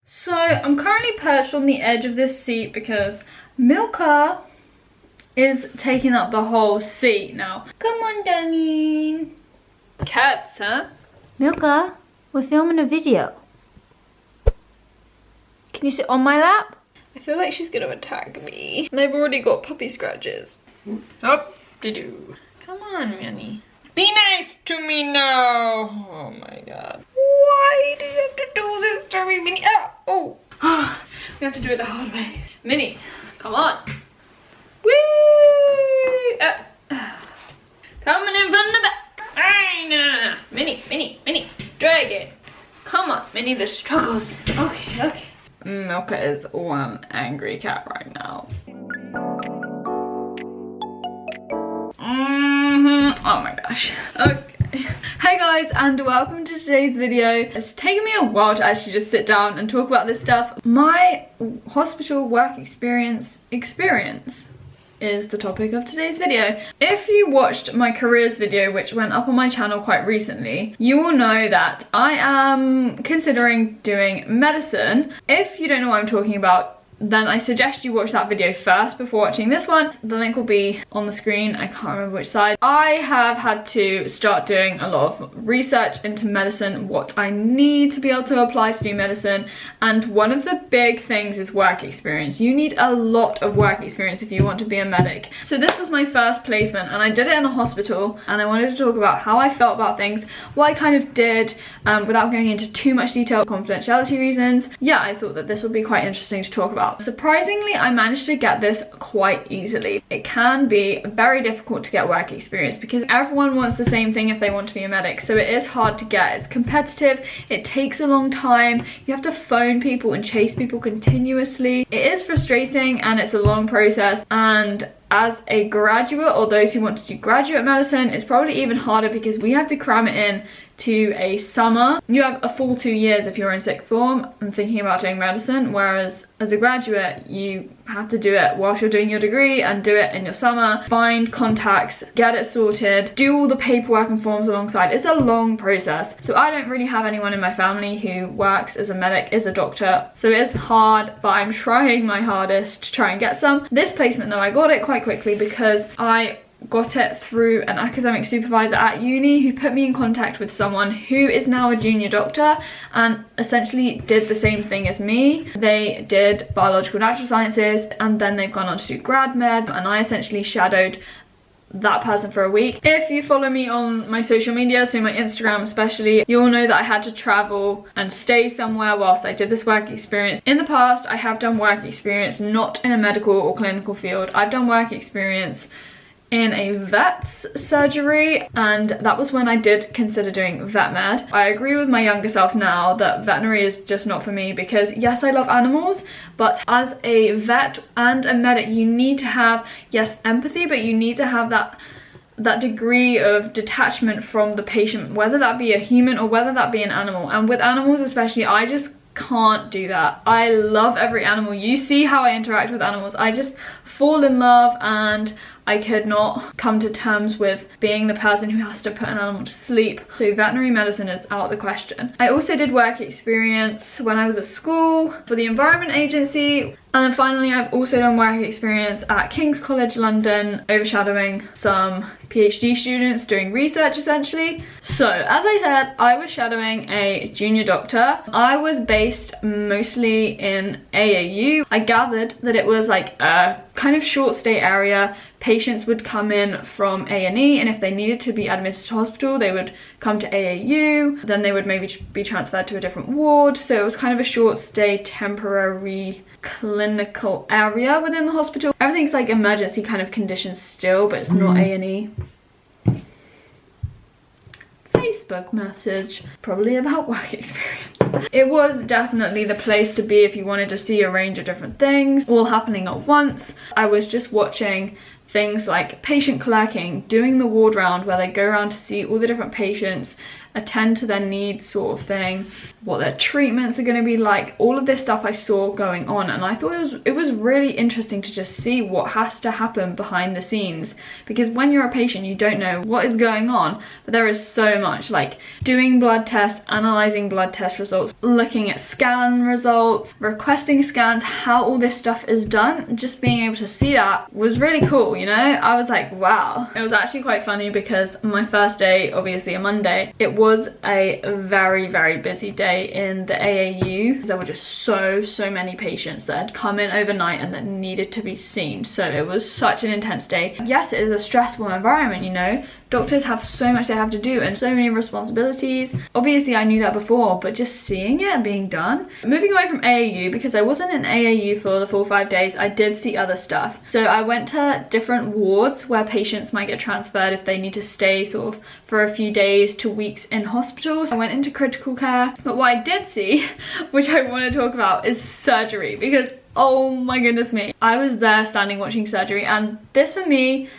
So I'm currently perched on the edge of this seat because Milka is taking up the whole seat now. Come on, darling. Cats, huh? Milka, we're filming a video. Can you sit on my lap? I feel like she's gonna attack me. And I've already got puppy scratches. Oh, doo-doo. Come on, Minnie. Be nice to me now. Oh my god. Why do you have to do this to me, Minnie? Oh. We have to do it the hard way. Minnie, come on. Woo! Coming in from the back. No. Minnie. Drag it. Come on, Minnie, the struggles. Okay. Milka is one angry cat right now. Oh my gosh. Okay. Hey guys, and welcome to today's video. It's taken me a while to actually just sit down and talk about this stuff. My hospital work experience is the topic of today's video. If you watched my careers video, which went up on my channel quite recently, you will know that I am considering doing medicine. If you don't know what I'm talking about, then I suggest you watch that video first before watching this one. The link will be on the screen, I can't remember which side. I have had to start doing a lot of research into medicine, what I need to be able to apply to do medicine, and one of the big things is work experience. You need a lot of work experience if you want to be a medic. So this was my first placement and I did it in a hospital, and I wanted to talk about how I felt about things, what I kind of did, without going into too much detail, confidentiality reasons. Yeah, I thought that this would be quite interesting to talk about. Surprisingly, I managed to get this quite easily. It can be very difficult to get work experience because everyone wants the same thing if they want to be a medic, so it is hard to get. It's competitive, it takes a long time, you have to phone people and chase people continuously. It is frustrating and it's a long process, and as a graduate or those who want to do graduate medicine, it's probably even harder because we have to cram it in to a summer. You have a full 2 years if you're in sixth form and thinking about doing medicine, whereas as a graduate you have to do it whilst you're doing your degree and do it in your summer, find contacts, get it sorted, do all the paperwork and forms alongside. It's a long process. So I don't really have anyone in my family who works as a medic, is a doctor, so it's hard, but I'm trying my hardest to try and get some. This placement though, I got it quite quickly because I got it through an academic supervisor at uni who put me in contact with someone who is now a junior doctor and essentially did the same thing as me. They did biological natural sciences and then they've gone on to do grad med, and I essentially shadowed that person for a week. If you follow me on my social media, so my Instagram especially, you'll know that I had to travel and stay somewhere whilst I did this work experience. In the past, I have done work experience not in a medical or clinical field. I've done work experience in a vet's surgery, and that was when I did consider doing vet med. I agree with my younger self now that veterinary is just not for me because yes, I love animals, but as a vet and a medic you need to have, yes, empathy, but you need to have that degree of detachment from the patient, whether that be a human or whether that be an animal. And with animals especially, I just can't do that. I love every animal. You see how I interact with animals. I just fall in love, and I could not come to terms with being the person who has to put an animal to sleep. So veterinary medicine is out of the question. I also did work experience when I was at school for the Environment Agency. And then finally, I've also done work experience at King's College London, overshadowing some PhD students doing research essentially. So as I said, I was shadowing a junior doctor. I was based mostly in AAU. I gathered that it was like a kind of short stay area. Patients would come in from A&E, and if they needed to be admitted to hospital, they would come to AAU. Then they would maybe be transferred to a different ward. So it was kind of a short stay, temporary clinical area within the hospital. Everything's like emergency kind of conditions still, but it's not A&E. Facebook message, probably about work experience. It was definitely the place to be if you wanted to see a range of different things all happening at once. I was just watching things like patient clerking, doing the ward round where they go around to see all the different patients, attend to their needs sort of thing, what their treatments are going to be like. All of this stuff I saw going on, and I thought it was really interesting to just see what has to happen behind the scenes, because when you're a patient you don't know what is going on, but there is so much, like doing blood tests, analyzing blood test results, looking at scan results, requesting scans, how all this stuff is done. Just being able to see that was really cool, you know. I was like, wow. It was actually quite funny because my first day, obviously a Monday, it was a very, very busy day in the AAU. There were just so many patients that had come in overnight and that needed to be seen. So it was such an intense day. Yes, it is a stressful environment, you know. Doctors have so much they have to do and so many responsibilities. Obviously I knew that before, but just seeing it being done. Moving away from AAU, because I wasn't in AAU for the full 5 days, I did see other stuff. So I went to different wards where patients might get transferred if they need to stay sort of for a few days to weeks in hospitals. I went into critical care, but what I did see, which I want to talk about, is surgery, because oh my goodness me, I was there standing watching surgery, and this for me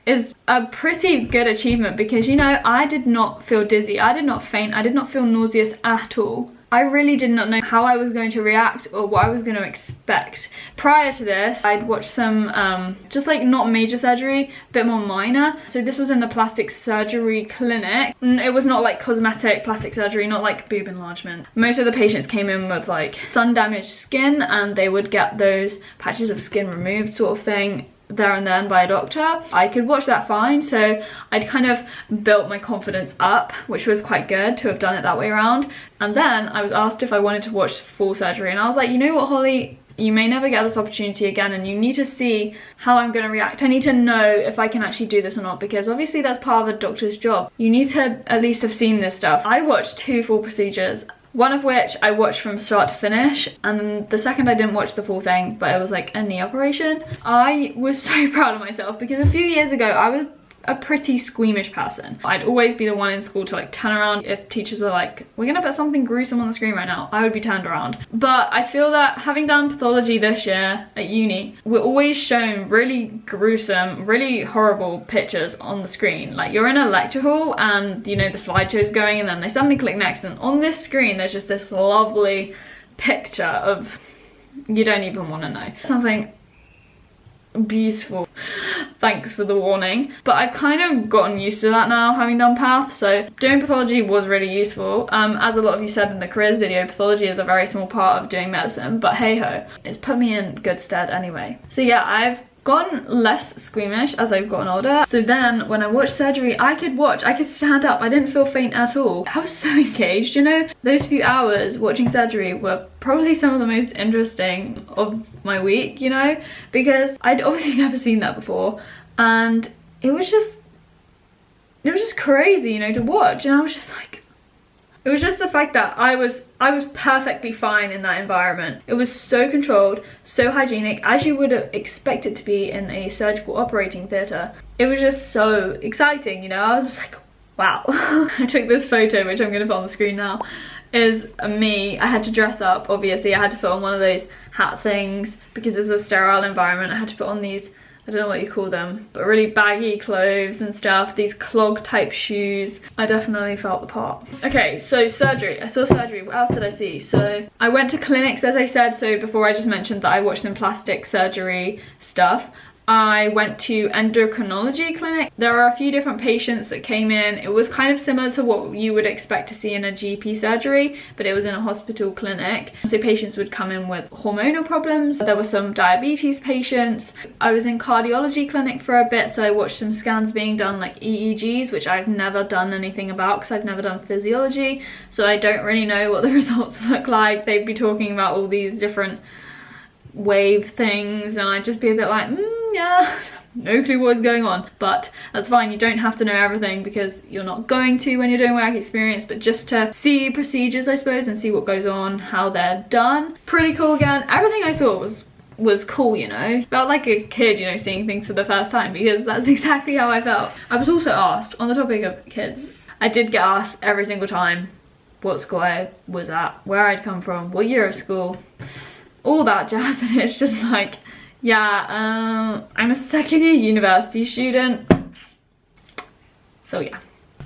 is a pretty good achievement because, you know, I did not feel dizzy, I did not faint, I did not feel nauseous at all. I really did not know how I was going to react or what I was going to expect. Prior to this, I'd watched some, just like not major surgery, a bit more minor. So this was in the plastic surgery clinic. It was not like cosmetic plastic surgery, not like boob enlargement. Most of the patients came in with like sun damaged skin, and they would get those patches of skin removed sort of thing there and then by a doctor. I could watch that fine, so I'd kind of built my confidence up, which was quite good to have done it that way around. And then I was asked if I wanted to watch full surgery, and I was like, you know what, Holly, you may never get this opportunity again, and you need to see how I'm going to react. I need to know if I can actually do this or not, because obviously that's part of a doctor's job. You need to at least have seen this stuff. I watched 2 full procedures, one of which I watched from start to finish, and the second I didn't watch the full thing, but it was like a knee operation. I was so proud of myself because a few years ago I was a pretty squeamish person. I'd always be the one in school to like turn around if teachers were like, we're gonna put something gruesome on the screen right now. I would be turned around. But I feel that having done pathology this year at uni, we're always shown really gruesome, really horrible pictures on the screen. Like you're in a lecture hall and you know the slideshow's going, and then they suddenly click next, and on this screen there's just this lovely picture of, you don't even want to know, something beautiful. Thanks for the warning. But I've kind of gotten used to that now, having done path, so doing pathology was really useful. As a lot of you said in the careers video, pathology is a very small part of doing medicine, but hey ho, it's put me in good stead anyway. So yeah, I've gotten less squeamish as I've gotten older. So then when I watched surgery, I could stand up. I didn't feel faint at all. I was so engaged, you know. Those few hours watching surgery were probably some of the most interesting of my week, you know, because I'd obviously never seen that before, and it was just crazy, you know, to watch. And I was just like, it was just the fact that I was perfectly fine in that environment. It was so controlled, so hygienic, as you would expect it to be in a surgical operating theatre. It was just so exciting, you know. I was just like, wow. I took this photo, which I'm going to put on the screen now, is me. I had to dress up, obviously. I had to put on one of those hat things because it's a sterile environment. I had to put on these, I don't know what you call them, but really baggy clothes and stuff, these clog type shoes. I definitely felt the part. Okay, so surgery. I saw surgery. What else did I see? So I went to clinics, as I said. So before, I just mentioned that I watched some plastic surgery stuff. I went to endocrinology clinic. There are a few different patients that came in. It was kind of similar to what you would expect to see in a GP surgery, but it was in a hospital clinic. So patients would come in with hormonal problems. There were some diabetes patients. I was in cardiology clinic for a bit, so I watched some scans being done, like EEGs, which I've never done anything about because I've never done physiology. So I don't really know what the results look like. They'd be talking about all these different wave things, and I'd just be a bit like, yeah, no clue what's going on. But that's fine, you don't have to know everything because you're not going to when you're doing work experience, but just to see procedures, I suppose, and see what goes on, how they're done. Pretty cool again. Everything I saw was cool, you know. Felt like a kid, you know, seeing things for the first time, because that's exactly how I felt. I was also asked, on the topic of kids, I did get asked every single time what school I was at, where I'd come from, what year of school, all that jazz, and it's just like, yeah, I'm a second year university student, so yeah.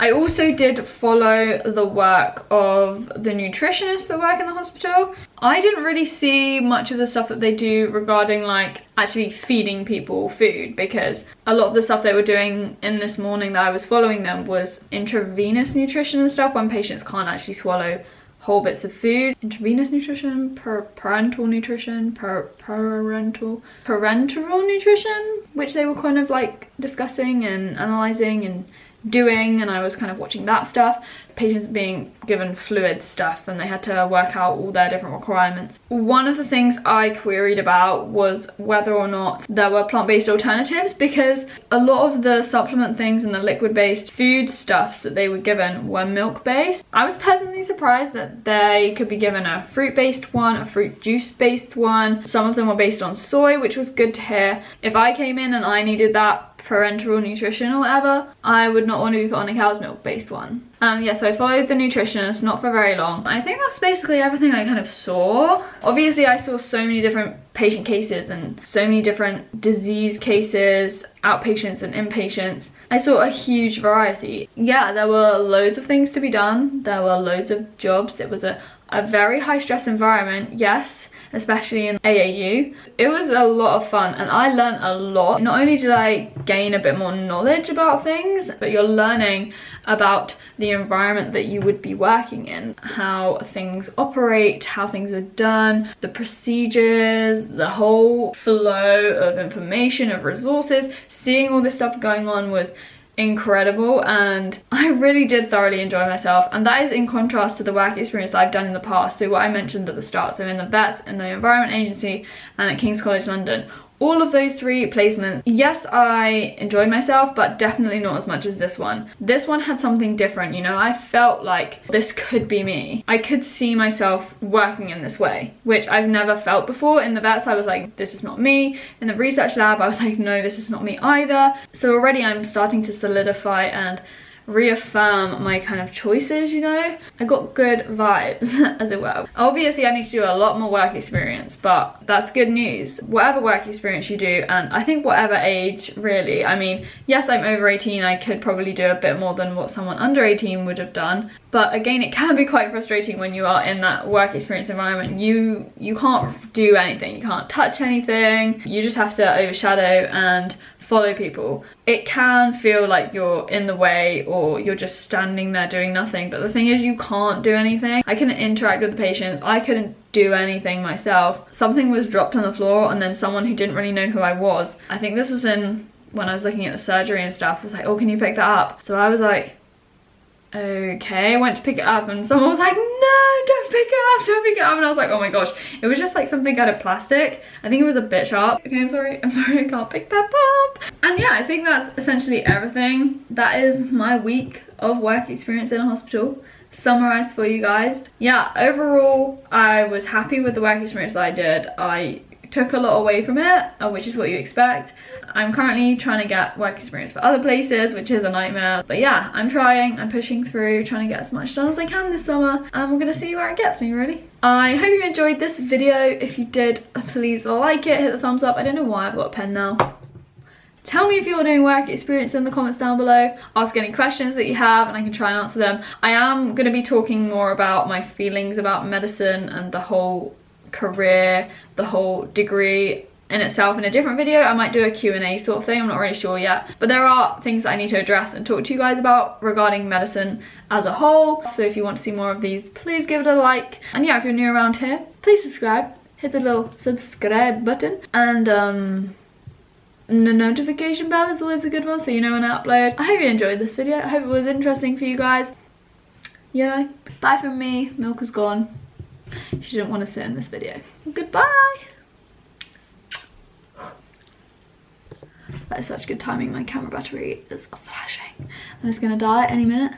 I also did follow the work of the nutritionists that work in the hospital. I didn't really see much of the stuff that they do regarding like actually feeding people food, because a lot of the stuff they were doing in this morning that I was following them was intravenous nutrition and stuff, when patients can't actually swallow whole bits of food. Intravenous nutrition, parental nutrition, parental nutrition, which they were kind of like discussing and analysing and doing, and I was kind of watching that stuff. Patients being given fluid stuff, and they had to work out all their different requirements. One of the things I queried about was whether or not there were plant-based alternatives, because a lot of the supplement things and the liquid-based food stuffs that they were given were milk-based. I was pleasantly surprised that they could be given a fruit-based one, a fruit juice-based one. Some of them were based on soy, which was good to hear. If I came in and I needed that parental nutrition or whatever, I would not want to be put on a cow's milk based one. Yeah, so I followed the nutritionist, not for very long. I think that's basically everything I kind of saw. Obviously I saw so many different patient cases and so many different disease cases, outpatients and inpatients. I saw a huge variety. Yeah, there were loads of things to be done. There were loads of jobs. It was a very high stress environment, yes, especially in AAU. It was a lot of fun and I learned a lot. Not only did I gain a bit more knowledge about things, but you're learning about the environment that you would be working in, how things operate, how things are done, the procedures, the whole flow of information, of resources. Seeing all this stuff going on was incredible, and I really did thoroughly enjoy myself, and that is in contrast to the work experience that I've done in the past. So what I mentioned at the start, so in the vets, in the Environment Agency and at King's College London, all of those three placements, yes, I enjoyed myself, but definitely not as much as this one. This one had something different, you know. I felt like this could be me. I could see myself working in this way, which I've never felt before. In the vets, I was like, this is not me. In the research lab, I was like, no, this is not me either. So already I'm starting to solidify and reaffirm my kind of choices, you know. I got good vibes, as it were. Obviously I need to do a lot more work experience, but that's good news. Whatever work experience you do, and I think whatever age really, I mean, yes, I'm over 18, I could probably do a bit more than what someone under 18 would have done, but again, it can be quite frustrating when you are in that work experience environment. You can't do anything, you can't touch anything, you just have to overshadow and follow people. It can feel like you're in the way or you're just standing there doing nothing, but the thing is, you can't do anything. I couldn't interact with the patients, I couldn't do anything myself. Something was dropped on the floor and then someone who didn't really know who I was, I think this was when I was looking at the surgery and stuff, was like, oh, can you pick that up? So I was like, okay, I went to pick it up and someone was like, no, don't pick it up, don't pick it up. And I was like, oh my gosh, it was just like something out of plastic. I think it was a bit sharp. Okay, I'm sorry, I can't pick that up. And yeah, I think that's essentially everything. That is my week of work experience in a hospital summarized for you guys. Yeah, overall, I was happy with the work experience that I did. I took a lot away from it, which is what you expect. I'm currently trying to get work experience for other places, which is a nightmare. But yeah, I'm trying, I'm pushing through, trying to get as much done as I can this summer. And we're gonna see where it gets me, really. I hope you enjoyed this video. If you did, please like it, hit the thumbs up. I don't know why I've got a pen now. Tell me if you're doing work experience in the comments down below. Ask any questions that you have and I can try and answer them. I am going to be talking more about my feelings about medicine and the whole career, the whole degree in itself in a different video. I might do a Q&A sort of thing, I'm not really sure yet. But there are things that I need to address and talk to you guys about regarding medicine as a whole. So if you want to see more of these, please give it a like. And yeah, if you're new around here, please subscribe. Hit the little subscribe button. And the notification bell is always a good one, so you know when I upload. I hope you enjoyed this video. I hope it was interesting for you guys. You know, bye from me. Milk is gone. She didn't want to sit in this video. Goodbye. That is such good timing. My camera battery is flashing and it's gonna die any minute.